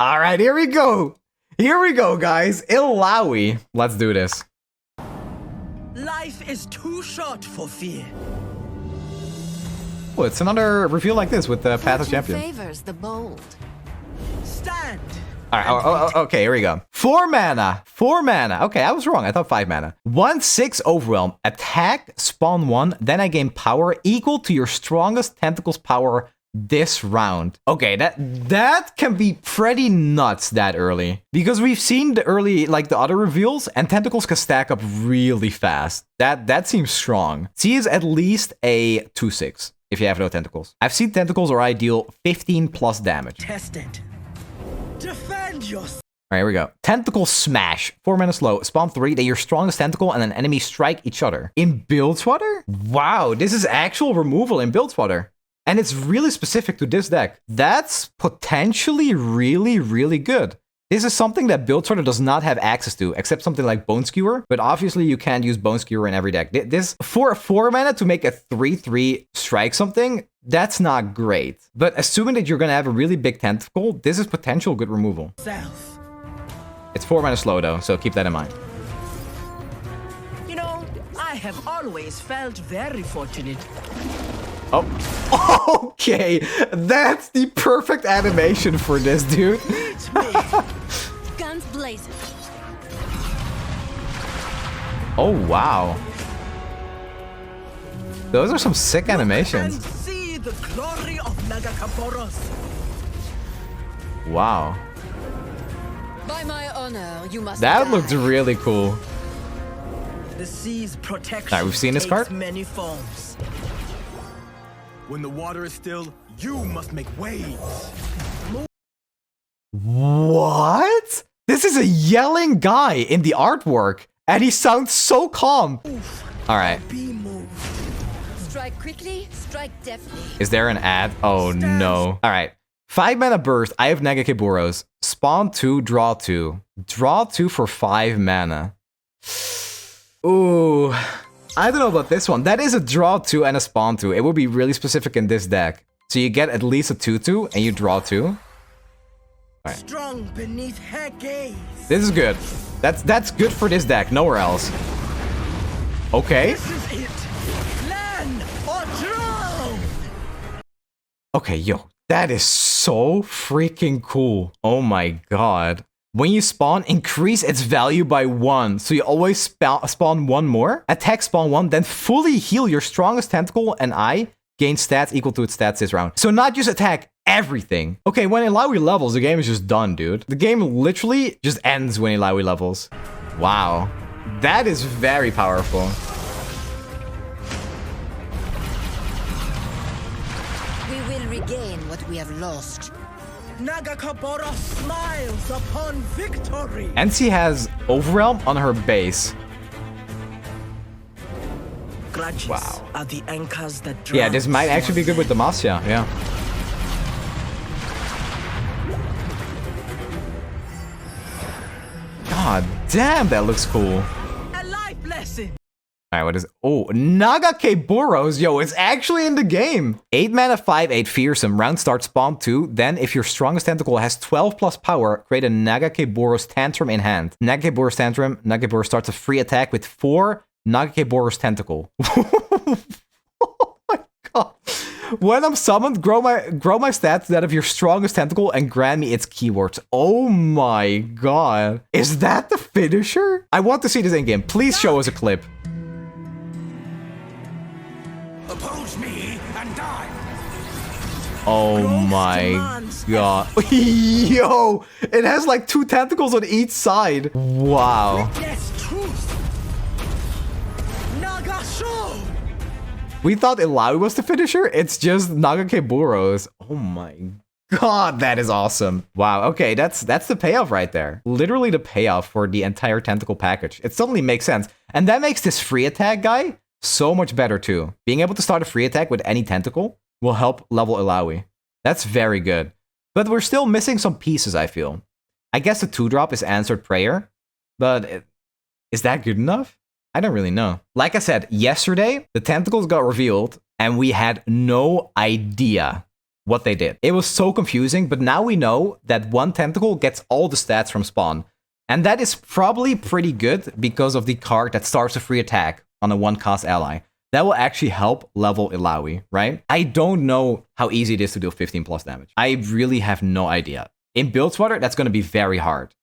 All right, here we go. Here we go, guys. Illaoi. Let's do this. Life is too short for fear. Oh, it's another reveal like this with the Path of Champion. Favors the bold. Stand. All right, okay, here we go. 4 mana. 4 mana. Okay, I was wrong. I thought 5 mana. 1/6 Overwhelm. Attack, spawn 1, then I gain power equal to your strongest tentacles power this round. Okay, that can be pretty nuts that early. Because we've seen the early, like the other reveals, and tentacles can stack up really fast. That seems strong. C is at least a 2/6 if you have no tentacles. I've seen tentacles already deal 15 plus damage. Test it. Defend yourself. All right, here we go. Tentacle Smash. 4 mana slow. Spawn 3, then your strongest tentacle and an enemy strike each other. In Bilgewater? Wow, this is actual removal in Bilgewater. And it's really specific to this deck. That's potentially really, really good. This is something that Bilgewater does not have access to, except something like Bone Skewer. But obviously, you can't use Bone Skewer in every deck. This, for a 4 mana to make a 3/3 strike something, that's not great. But assuming that you're going to have a really big tentacle, this is potential good removal. Self. It's 4 mana slow, though, so keep that in mind. You know, I have always felt very fortunate. Oh, okay. That's the perfect animation for this, dude. Guns blazing. Oh, wow. Those are some sick And animations. see the glory of Nagakabouros. Wow. By my honor, you must That die. looked really cool. The sea's protection Alright, we've seen this takes card. many forms. When the water is still, you must make waves. What? This is a yelling guy in the artwork, and he sounds so calm. All right. Be moved. Strike quickly, strike deftly. Is there an ad? Oh, no. All right. 5 mana burst. I have Nagakabouros. Spawn 2, draw 2. Draw 2 for 5 mana. Ooh. I don't know about this one. That is a draw 2 and a spawn 2. It would be really specific in this deck. So you get at least a 2/2 and you draw 2. Right. Strong beneath her gaze. This is good. That's good for this deck. Nowhere else. Okay. This is it. Land or drown. Okay, yo. That is so freaking cool. Oh my god. When you spawn, increase its value by 1. So you always spawn 1 more. Attack spawn 1, then fully heal your strongest tentacle and I gain stats equal to its stats this round. So not just attack everything. Okay, when Illaoi levels, the game is just done, dude. The game literally just ends when Illaoi levels. Wow. That is very powerful. We will regain what we have lost. Nagakabouros smiles upon victory. And she has Overwhelm on her base. Grudges Wow. are the anchors that Yeah, this might actually be good with Demacia, yeah. God damn, that looks cool. A life lesson. Alright, what is it? Oh, Nagakabouros, yo, it's actually in the game. 8 mana, 5/8 fearsome. Round start, spawn 2. Then, if your strongest tentacle has 12 plus power, create a Nagakabouros Tantrum in hand. Nagakabouros Tantrum, Nagakabouros starts a free attack with 4 Nagakabouros Tentacle. Oh my god. When I'm summoned, grow my stats to that of your strongest tentacle and grant me its keywords. Oh my god. Is that the finisher? I want to see this in game. Please show us a clip. Oppose me and die. Oh my god. Yo, it has like 2 tentacles on each side. Wow. Yes, truth. Naga show. We thought Illaoi was the finisher. It's just Nagakabouros. Oh my god, that is awesome. Wow, okay, that's the payoff right there. Literally the payoff for the entire tentacle package. It suddenly makes sense. And that makes this free attack guy so much better too. Being able to start a free attack with any tentacle will help level Illaoi. That's very good. But we're still missing some pieces, I feel. I guess the 2-drop is Answered Prayer, but is that good enough? I don't really know. Like I said, yesterday, the tentacles got revealed, and we had no idea what they did. It was so confusing, but now we know that one tentacle gets all the stats from spawn. And that is probably pretty good because of the card that starts a free attack on a 1-cost ally. That will actually help level Illaoi, right? I don't know how easy it is to deal 15 plus damage. I really have no idea. In Bilgewater, that's going to be very hard.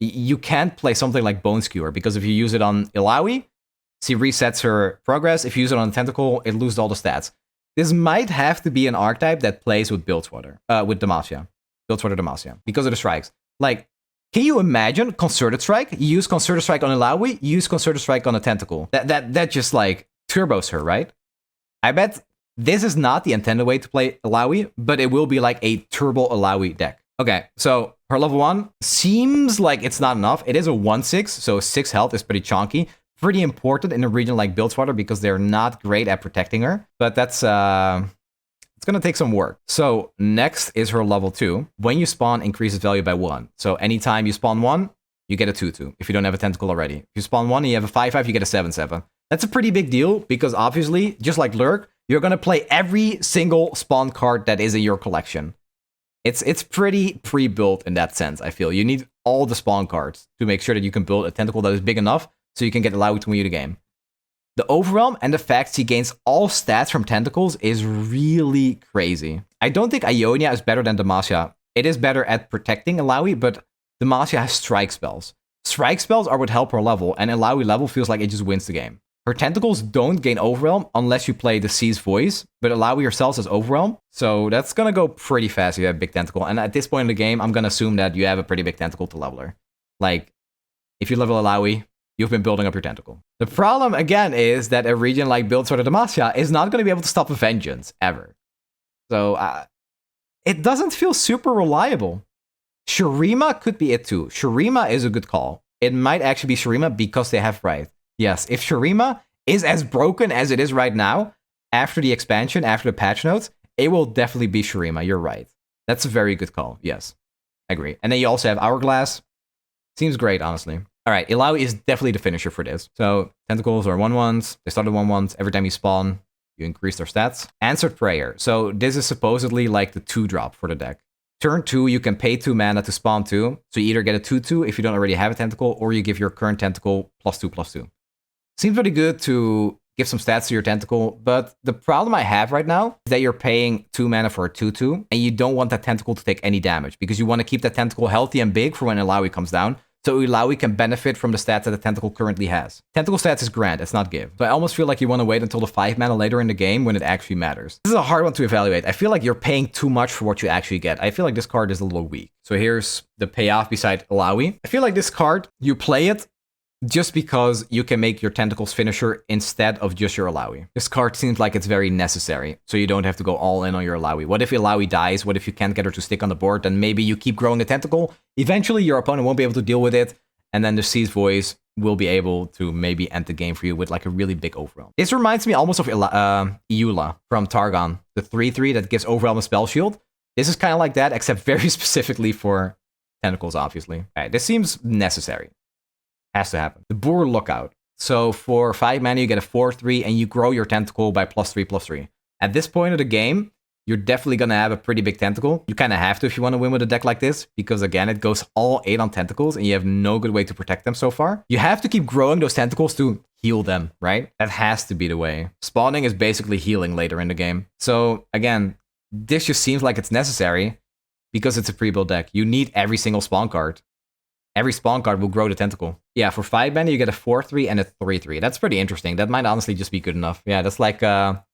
You can't play something like Bone Skewer, because if you use it on Illaoi, she resets her progress. If you use it on Tentacle, it loses all the stats. This might have to be an archetype that plays with Bilgewater, with Demacia. Bilgewater Demacia, because of the strikes. Like, can you imagine Concerted Strike? You use Concerted Strike on Illaoi, you use Concerted Strike on a Tentacle. That just, like, turbos her, right? I bet this is not the intended way to play Illaoi, but it will be like a turbo Illaoi deck. Okay, so her level 1 seems like it's not enough. It is a 1/6, so 6 health is pretty chunky. Pretty important in a region like Bilgewater because they're not great at protecting her. But that's, it's gonna take some work. So next is her level 2. When you spawn, increases value by 1. So anytime you spawn 1, you get a 2/2 if you don't have a tentacle already. If you spawn 1 and you have a 5/5, you get a 7/7. That's a pretty big deal because obviously, just like Lurk, you're gonna play every single spawn card that is in your collection. It's pretty pre-built in that sense, I feel. You need all the spawn cards to make sure that you can build a tentacle that is big enough so you can get Illaoi to win you the game. The Overwhelm and the fact she gains all stats from tentacles is really crazy. I don't think Ionia is better than Demacia. It is better at protecting Illaoi, but Demacia has strike spells. Strike spells are what help her level, and Illaoi level feels like it just wins the game. Her tentacles don't gain Overwhelm unless you play the Sea's Voice, but Illaoi herself has Overwhelm, so that's gonna go pretty fast if you have a big tentacle. And at this point in the game, I'm gonna assume that you have a pretty big tentacle to level her. Like, if you level Illaoi, you've been building up your tentacle. The problem, again, is that a region like Bilgewater Demacia is not gonna be able to stop a Vengeance, ever. So, it doesn't feel super reliable. Shurima could be it too. Shurima is a good call. It might actually be Shurima because they have Wraith. Yes, if Shurima is as broken as it is right now, after the expansion, after the patch notes, it will definitely be Shurima. You're right. That's a very good call. Yes, I agree. And then you also have Hourglass. Seems great, honestly. All right, Illaoi is definitely the finisher for this. So, tentacles are 1/1s. They started 1/1s. Every time you spawn, you increase their stats. Answered Prayer. So, this is supposedly like the 2-drop for the deck. Turn 2, you can pay 2 mana to spawn 2. So, you either get a 2/2 if you don't already have a tentacle, or you give your current tentacle +2/+2. Seems pretty good to give some stats to your tentacle, but the problem I have right now is that you're paying 2 mana for a 2/2, and you don't want that tentacle to take any damage, because you want to keep that tentacle healthy and big for when Illaoi comes down, so Illaoi can benefit from the stats that the tentacle currently has. Tentacle stats is grant, it's not give. So I almost feel like you want to wait until the 5 mana later in the game when it actually matters. This is a hard one to evaluate. I feel like you're paying too much for what you actually get. I feel like this card is a little weak. So here's the payoff beside Illaoi. I feel like this card, you play it just because you can make your Tentacles finisher instead of just your Illaoi. This card seems like it's very necessary, so you don't have to go all in on your Illaoi. What if Illaoi dies? What if you can't get her to stick on the board? Then maybe you keep growing the Tentacle. Eventually, your opponent won't be able to deal with it, and then the Sea's Voice will be able to maybe end the game for you with like a really big Overwhelm. This reminds me almost of Iula from Targon, the 3/3 that gives Overwhelm a spell shield. This is kind of like that, except very specifically for Tentacles, obviously. All right, this seems necessary. Has to happen. The Boar Lookout. So for 5 mana, you get a 4/3, and you grow your tentacle by +3/+3. At this point of the game, you're definitely going to have a pretty big tentacle. You kind of have to if you want to win with a deck like this, because again, it goes all 8 on tentacles, and you have no good way to protect them so far. You have to keep growing those tentacles to heal them, right? That has to be the way. Spawning is basically healing later in the game. So again, this just seems like it's necessary because it's a pre-built deck. You need every single spawn card. Every spawn card will grow the tentacle. Yeah, for 5 mana, you get a 4/3 and a 3/3. That's pretty interesting. That might honestly just be good enough. Yeah, that's like a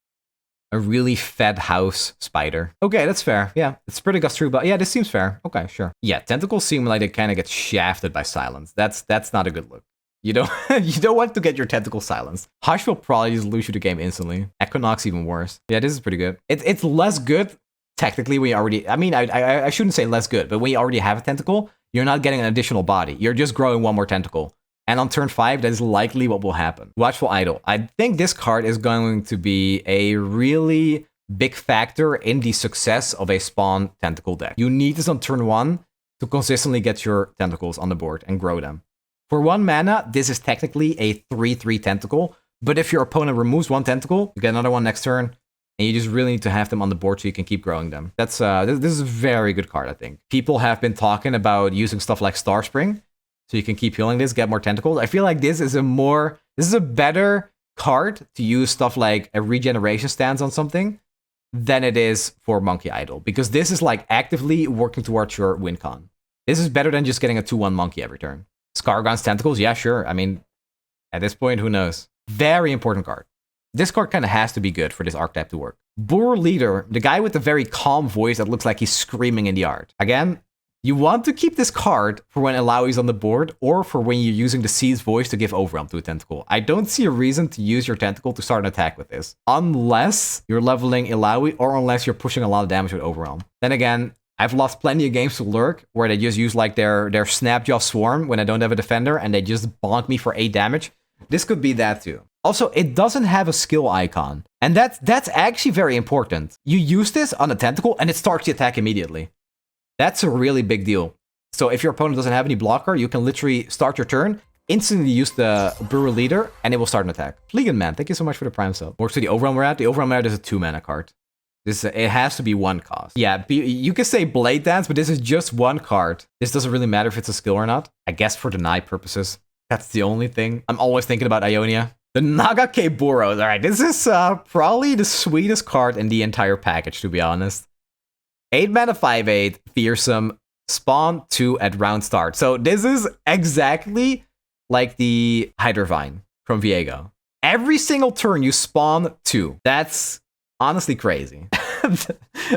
really fed house spider. Okay, that's fair. Yeah, it's pretty Gastruba. But yeah, this seems fair. Okay, sure. Yeah, tentacles seem like they kind of get shafted by silence. That's not a good look. You don't you don't want to get your tentacle silenced. Hush will probably just lose you the game instantly. Equinox even worse. Yeah, this is pretty good. It's less good technically when you already. I mean, I shouldn't say less good, but when you already have a tentacle, you're not getting an additional body. You're just growing one more tentacle. And on turn 5, that is likely what will happen. Watchful Idol. I think this card is going to be a really big factor in the success of a spawn tentacle deck. You need this on turn 1 to consistently get your tentacles on the board and grow them. For 1 mana, this is technically a 3/3 tentacle, but if your opponent removes 1 tentacle, you get another one next turn, And you just really need to have them on the board so you can keep growing them. That's this is a very good card, I think. People have been talking about using stuff like Star Spring, so you can keep healing this, get more tentacles. I feel like this is a better card to use stuff like a regeneration stance on something than it is for Monkey Idol, because this is like actively working towards your win con. This is better than just getting a 2-1 monkey every turn. Scargon's Tentacles, yeah, sure. I mean, at this point, who knows? Very important card. This card kind of has to be good for this archetype to work. Boer Leader, the guy with the very calm voice that looks like he's screaming in the art. Again, you want to keep this card for when Illaoi's on the board, or for when you're using the Seed's voice to give overwhelm to a tentacle. I don't see a reason to use your tentacle to start an attack with this, unless you're leveling Illaoi, or unless you're pushing a lot of damage with overwhelm. Then again, I've lost plenty of games to Lurk, where they just use like their Snapjaw Swarm when I don't have a defender, and they just bonk me for 8 damage. This could be that too. Also, it doesn't have a skill icon, and that's actually very important. You use this on a tentacle, and it starts the attack immediately. That's a really big deal. So if your opponent doesn't have any blocker, you can literally start your turn, instantly use the Brewer Leader, and it will start an attack. Fleegan Man, thank you so much for the Prime sub. Works to the Overwhelm we're at. The Overwhelm we're at is a 2-mana card. It has to be 1 cost. Yeah, you can say Blade Dance, but this is just 1 card. This doesn't really matter if it's a skill or not. I guess for deny purposes. That's the only thing. I'm always thinking about Ionia. The Nagakabouros. Alright, this is probably the sweetest card in the entire package, to be honest. 8 mana 5/8, fearsome, spawn 2 at round start. So this is exactly like the Hydrovine from Viego. Every single turn you spawn 2. That's honestly crazy.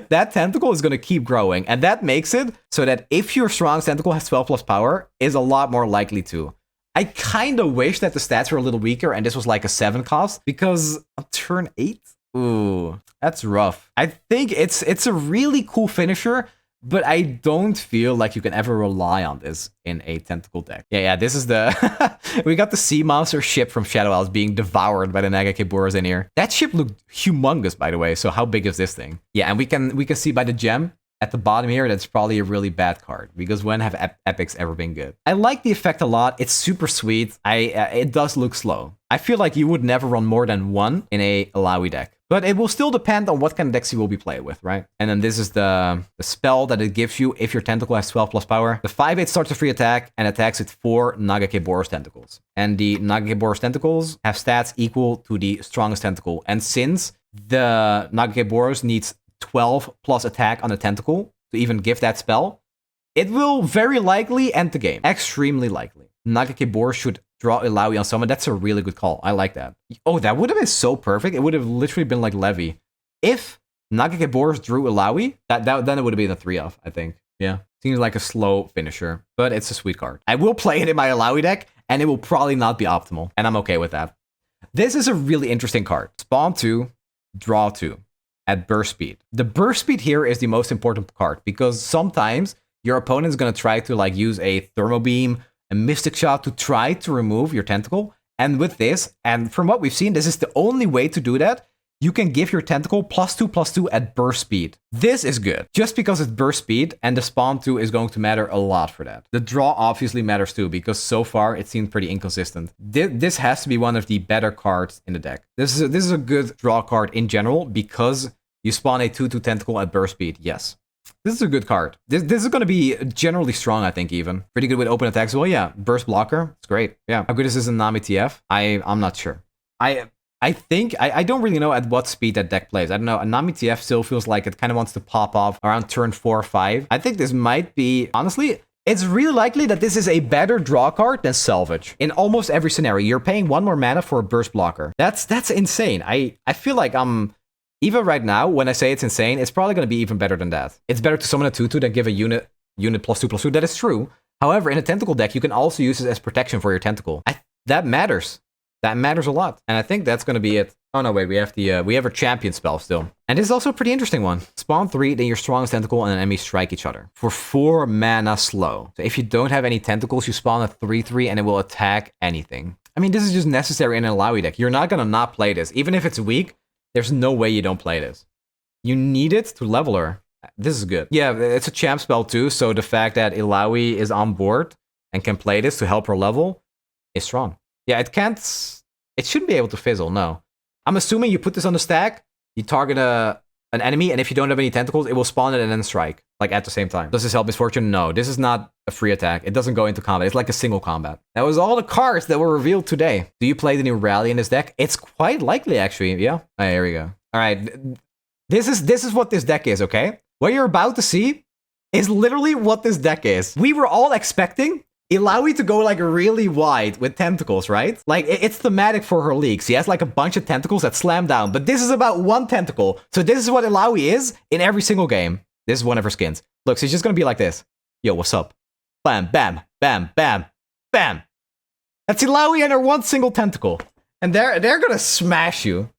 That tentacle is going to keep growing, and that makes it so that if your strongest tentacle has 12 plus power, is a lot more likely to. I kind of wish that the stats were a little weaker and this was like a 7 cost, because on turn 8, ooh, that's rough. I think it's a really cool finisher, but I don't feel like you can ever rely on this in a tentacle deck. Yeah, this is the... we got the sea monster ship from Shadow Isles being devoured by the Nagakabouros in here. That ship looked humongous, by the way, so how big is this thing? Yeah, and we can see by the gem at the bottom here, that's probably a really bad card, because when have epics ever been good? I like the effect a lot. It's super sweet. It does look slow. I feel like you would never run more than 1 in a Illaoi deck, but it will still depend on what kind of decks you will be playing with, right? And then this is the spell that it gives you if your tentacle has 12 plus power. The 5/8 starts a free attack and attacks with 4 Nagakabouros tentacles. And the Nagakabouros tentacles have stats equal to the strongest tentacle. And since the Nagakabouros needs 12 plus attack on a tentacle to even give that spell, it will very likely end the game. Extremely likely. Nagakabouros should draw Illaoi on summon. That's a really good call. I like that. Oh, that would have been so perfect. It would have literally been like Levy. If Nagakabouros drew Illaoi, then it would have been a 3-off, I think. Yeah. Seems like a slow finisher, but it's a sweet card. I will play it in my Illaoi deck, and it will probably not be optimal, and I'm okay with that. This is a really interesting card. Spawn 2, draw 2. At burst speed. The burst speed here is the most important card, because sometimes your opponent is going to try to like use a thermal beam, a mystic shot to try to remove your tentacle. And with this, and from what we've seen, this is the only way to do that. You can give your tentacle +2/+2 at burst speed. This is good, just because it's burst speed, and the spawn 2 is going to matter a lot for that. The draw obviously matters too, because so far it seemed pretty inconsistent. This has to be one of the better cards in the deck. This is a good draw card in general, because you spawn a 2/2 tentacle at burst speed. Yes. This is a good card. This is going to be generally strong, I think, even. Pretty good with open attacks. Well, yeah. Burst blocker. It's great. Yeah. How good is this in Nami TF? I'm not sure. I think, I don't really know at what speed that deck plays. I don't know. Nami TF still feels like it kind of wants to pop off around turn 4 or 5. I think this might be, honestly, it's really likely that this is a better draw card than Salvage. In almost every scenario, you're paying 1 more mana for a burst blocker. That's insane. I feel like even right now, when I say it's insane, it's probably going to be even better than that. It's better to summon a 2/2 than give a unit +2/+2. That is true. However, in a tentacle deck, you can also use it as protection for your tentacle. That matters. That matters a lot. And I think that's going to be it. Oh no, wait, we have a champion spell still. And this is also a pretty interesting one. Spawn 3, then your strongest tentacle and an enemy strike each other. For 4 mana slow. So if you don't have any tentacles, you spawn a 3/3 and it will attack anything. I mean, this is just necessary in an Illaoi deck. You're not going to not play this. Even if it's weak, there's no way you don't play this. You need it to level her. This is good. Yeah, it's a champ spell too, so the fact that Illaoi is on board and can play this to help her level is strong. Yeah, it shouldn't be able to fizzle, no. I'm assuming you put this on the stack, You target an enemy, and if you don't have any tentacles, it will spawn it and then strike, like at the same time. Does this help Misfortune? No, this is not a free attack. It doesn't go into combat. It's like a single combat. That was all the cards that were revealed today. Do you play the new Rally in this deck? It's quite likely, actually. Yeah. Oh, here we go. All right. This is what this deck is, okay? What you're about to see is literally what this deck is. We were all expecting Illaoi to go like really wide with tentacles, right? Like it's thematic for her leagues. She has like a bunch of tentacles that slam down, but this is about one tentacle. So this is what Illaoi is in every single game. This is one of her skins. Look, she's just gonna be like this. Yo, what's up? Bam, bam, bam, bam, bam. That's Illaoi and her one single tentacle. And they're gonna smash you.